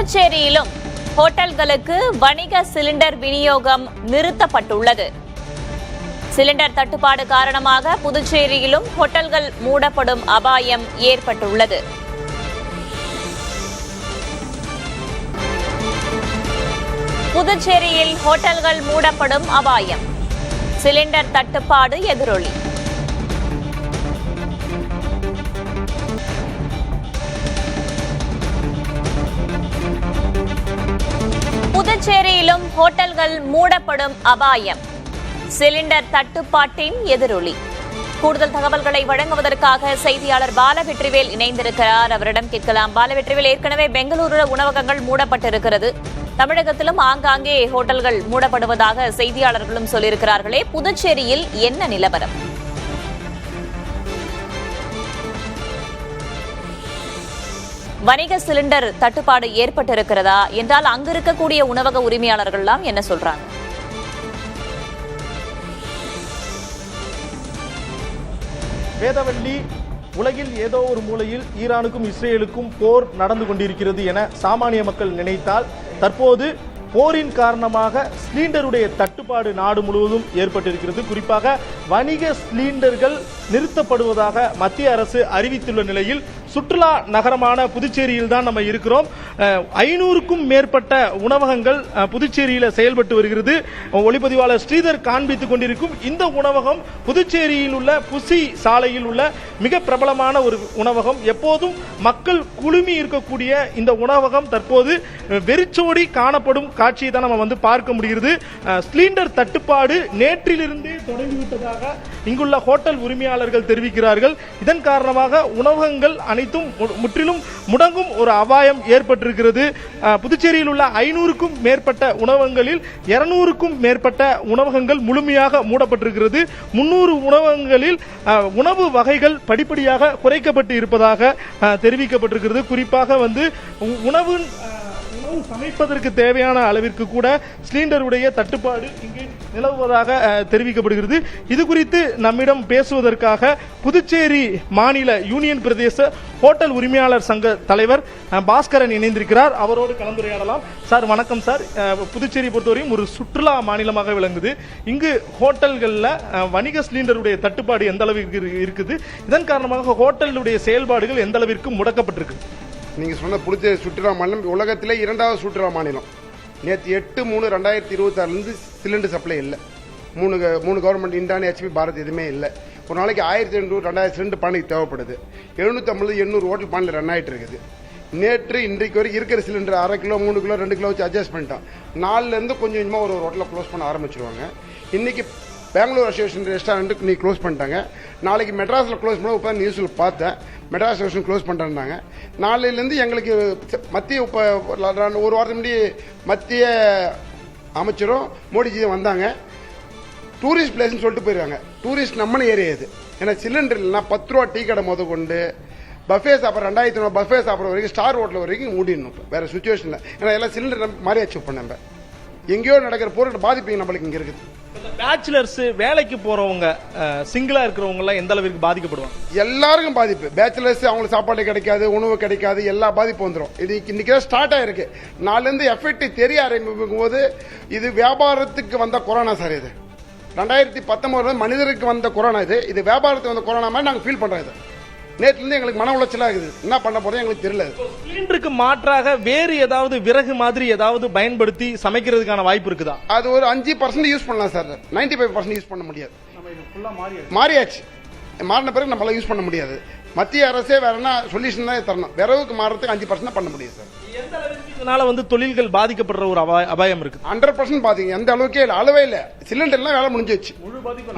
புதுச்சேரியிலும் ஹோட்டல்களுக்கு வணிக சிலிண்டர் விநியோகம் நிறுத்தப்பட்டுள்ளது. சிலிண்டர் தட்டுப்பாடு காரணமாக புதுச்சேரியிலும் ஹோட்டல்கள் மூடப்படும் அபாயம் ஏற்பட்டுள்ளது. புதுச்சேரியில் ஹோட்டல்கள் மூடப்படும் அபாயம், சிலிண்டர் தட்டுப்பாடு எதிரொலி. புதுச்சேரியிலும் ஹோட்டல்கள் மூடப்படும் அபாயம், சிலிண்டர் தட்டுப்பாட்டின் எதிரொலி. கூடுதல் தகவல்களை வழங்குவதற்காக செய்தியாளர் பாலவெற்றிவேல் இணைந்திருக்கிறார். அவரிடம் கேட்கலாம். பாலவெற்றிவேல், ஏற்கனவே பெங்களூரு உணவகங்கள் மூடப்பட்டிருக்கிறது. தமிழகத்திலும் ஆங்காங்கே ஹோட்டல்கள் மூடப்படுவதாக செய்தியாளர்களும் சொல்லியிருக்கிறார்களே, புதுச்சேரியில் என்ன நிலவரம்? வணிக சிலிண்டர் தட்டுப்பாடு ஏற்பட்டிருக்கிறதா என்றால் அங்கு இருக்கக்கூடிய உணவக உரிமையாளர்கள் எல்லாம் என்ன சொல்றாங்க? வேதவள்ளி, உலகில் ஏதோ ஒரு மூலையில் ஈரானுக்கும் இஸ்ரேலுக்கும் போர் நடந்து கொண்டிருக்கிறது என சாமானிய மக்கள் நினைத்தால், தற்போது போரின் காரணமாக சிலிண்டருடைய தட்டுப்பாடு நாடு முழுவதும் ஏற்பட்டிருக்கிறது. குறிப்பாக வணிக சிலிண்டர்கள் நிறுத்தப்படுவதாக மத்திய அரசு அறிவித்துள்ள நிலையில் சுற்றுலா நகரமான புதுச்சேரியில் தான் நம்ம இருக்கிறோம். 500க்கும் மேற்பட்ட உணவகங்கள் புதுச்சேரியில் செயல்பட்டு வருகிறது. ஒளிப்பதிவாளர் ஸ்ரீதர் காண்பித்துக் கொண்டிருக்கும் இந்த உணவகம் புதுச்சேரியில் உள்ள புசி சாலையில் உள்ள மிக பிரபலமான ஒரு உணவகம். எப்போதும் மக்கள் குழுமி இருக்கக்கூடிய இந்த உணவகம் தற்போது வெறிச்சோடி காணப்படும் காட்சியை தான் நம்ம பார்க்க முடிகிறது. சிலிண்டர் தட்டுப்பாடு நேற்றிலிருந்தே தொடங்கிவிட்டதாக இங்குள்ள ஹோட்டல் உரிமையாளர்கள் தெரிவிக்கிறார்கள். இதன் காரணமாக உணவகங்கள் அனைத்தும் முற்றிலும் முடங்கும் ஒரு அபாயம் ஏற்பட்டிருக்கிறது. புதுச்சேரியில் உள்ள 500க்கும் மேற்பட்ட உணவகங்களில் 200க்கும் மேற்பட்ட உணவகங்கள் முழுமையாக மூடப்பட்டிருக்கிறது. 300 உணவகங்களில் உணவு வகைகள் படிப்படியாக குறைக்கப்பட்டு இருப்பதாக தெரிவிக்கப்பட்டிருக்கிறது. குறிப்பாக உணவு சமைப்பதற்கு தேவையான அளவிற்கு கூட சிலிண்டருடைய தட்டுப்பாடு இங்கு நிலவுவதாக தெரிவிக்கப்படுகிறது. இது குறித்து நம்மிடம் பேசுவதற்காக புதுச்சேரி மாநில யூனியன் பிரதேச ஹோட்டல் உரிமையாளர் சங்க தலைவர் பாஸ்கரன் இணைந்திருக்கிறார். அவரோடு கலந்துரையாடலாம். சார் வணக்கம் சார். புதுச்சேரி பொறுத்தவரையும் ஒரு சுற்றுலா மாநிலமாக விளங்குது. இங்கு ஹோட்டல்களில் வணிக சிலிண்டருடைய தட்டுப்பாடு எந்த அளவிற்கு இருக்குது? இதன் காரணமாக ஹோட்டலுடைய செயல்பாடுகள் எந்த அளவிற்கு முடக்கப்பட்டிருக்கு? நீங்கள் சொன்ன புதுச்சேரி சுற்றுலா மாநிலம் உலகத்திலே 2வது சுற்றுலா மாநிலம். நேற்று 8/3/2026 சிலிண்டர் சப்ளை இல்லை. மூணு கவர்மெண்ட், இண்டானி, HP, பாரத் எதுவுமே இல்லை. ஒரு நாளைக்கு 1800-2000 சிலிண்டர் பானைக்கு தேவைப்படுது. 750-800 ஹோட்டல் பானையில் ரன் ஆகிட்டு இருக்குது. நேற்று இன்றைக்கு வரைக்கும் இருக்கிற சிலிண்டர் 1/2 கிலோ 3 கிலோ 2 கிலோ வச்சு அட்ஜஸ்ட் பண்ணிட்டான். 4லேருந்து கொஞ்சம் கொஞ்சமாக ஒரு ஹோட்டலில் க்ளோஸ் பண்ண ஆரம்பிச்சிருவாங்க. இன்னைக்கு பெங்களூர் அசோசியேஷன் ரெஸ்டாரண்ட்டுக்கு இன்னைக்கு க்ளோஸ் பண்ணிட்டாங்க. நாளைக்கு மெட்ராஸில் க்ளோஸ் பண்ண இப்போ நியூஸில் பார்த்தேன். மெட்ராஸ் அசோசியேஷன் க்ளோஸ் பண்ணிட்டாங்க. நாளையிலேருந்து எங்களுக்கு மத்திய ஒரு வாரத்துக்கு முன்னாடி மத்திய அமைச்சரும் மோடிஜி வந்தாங்க. டூரிஸ்ட் பிளேஸ்ன்னு சொல்லிட்டு போயிருக்காங்க. டூரிஸ்ட் நம்மன ஏரியா இது. ஏன்னா சிலிண்டர் இல்லைன்னா 10 ரூபா டீ கடை முத கொண்டு பஃபே சாப்பிட்ற 2500 பஃபே சாப்பிட்ற வரைக்கும் ஸ்டார் ஹோட்டல் வரைக்கும் மூடிடணும். வேற சுச்சுவேஷனில் ஏன்னா எல்லாம் சிலிண்டர் மாறி அச்சீவ் பண்ண எங்கேயோ நடக்கிற போராட்ட பாதிப்பு நம்மளுக்கு இங்கே இருக்குது. பேச்சுலர்ஸ், வேலைக்கு போறவங்க, சிங்கிளா இருக்கிறவங்க எல்லாம் எந்த அளவுக்கு பாதிக்கப்படுவாங்க? எல்லாருக்கும் பாதிப்பு. பேச்சுலர்ஸ் அவங்களுக்கு சாப்பாடு கிடைக்காது, உணவு கிடைக்காது, எல்லா பாதிப்பு வந்துடும். இது இன்னைக்கு ஸ்டார்ட் ஆயிருக்கு. நாலுலேருந்து எஃபெக்ட் தெரிய ஆரம்பிக்கும் போது இது வியாபாரத்துக்கு வந்த கொரோனா சார். இது 2019 மனிதருக்கு வந்த கொரோனா. இது வியாபாரத்துக்கு வந்த கொரோனா மாதிரி நாங்கள் ஃபீல் பண்றோம். இது நேற்றுலேருந்து எங்களுக்கு மன உளைச்சலாக இருக்குது. என்ன பண்ண போறோம் எங்களுக்கு தெரியல. சிலிண்டருக்கு மாற்றாக வேறு ஏதாவது விறகு மாதிரி ஏதாவது பயன்படுத்தி சமைக்கிறதுக்கான வாய்ப்பு இருக்குதா? அது ஒரு 5% யூஸ் பண்ணலாம் சார். 95% யூஸ் பண்ண முடியாது. மாறியாச்சு. மாறின பிறகு நம்மளால யூஸ் பண்ண முடியாது. மத்திய அரசே வேற என்ன சொல்யூஷன் தான் தரணும். விறகுக்கு மாறதுக்கு 5% பண்ண முடியும் சார். இதனால தொழில்கள் பாதிக்கப்படுற ஒரு அபாயம் இருக்கு. 100% பாதிக்கும். எந்த அளவுக்கே இல்லை, அளவே இல்லை. சிலிண்டர்லாம் வேலை முடிஞ்சிச்சு.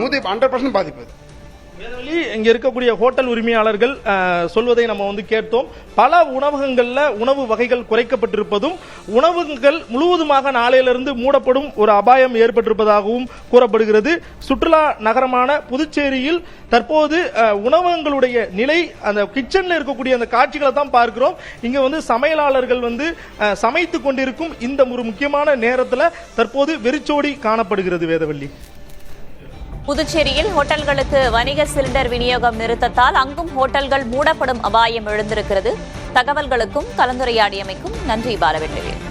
100% பாதிப்பு. இங்க இருக்கக்கூடிய ஹோட்டல் உரிமையாளர்கள் சொல்வதை நம்ம கேட்டோம். பல உணவகங்கள்ல உணவு வகைகள் குறைக்கப்பட்டிருப்பதும், உணவகங்கள் முழுவதுமாக நாளையிலிருந்து மூடப்படும் ஒரு அபாயம் ஏற்பட்டிருப்பதாகவும் கூறப்படுகிறது. சுற்றுலா நகரமான புதுச்சேரியில் தற்போது உணவகங்களுடைய நிலை, அந்த கிச்சன்ல இருக்கக்கூடிய அந்த காட்சிகளை தான் பார்க்கிறோம். இங்க சமையலாளர்கள் சமைத்துக் கொண்டிருக்கும் இந்த ஒரு முக்கியமான நேரத்தில் தற்போது வெறிச்சோடி காணப்படுகிறது. வேதவள்ளி, புதுச்சேரியில் ஹோட்டல்களுக்கு வணிக சிலிண்டர் விநியோகம் நிறுத்தத்தால் அங்கும் ஹோட்டல்கள் மூடப்படும் அபாயம் எழுந்திருக்கிறது. தகவல்களுக்கும் கலந்துரையாடியமைக்கும் நன்றி பாலவெற்றிவேல்.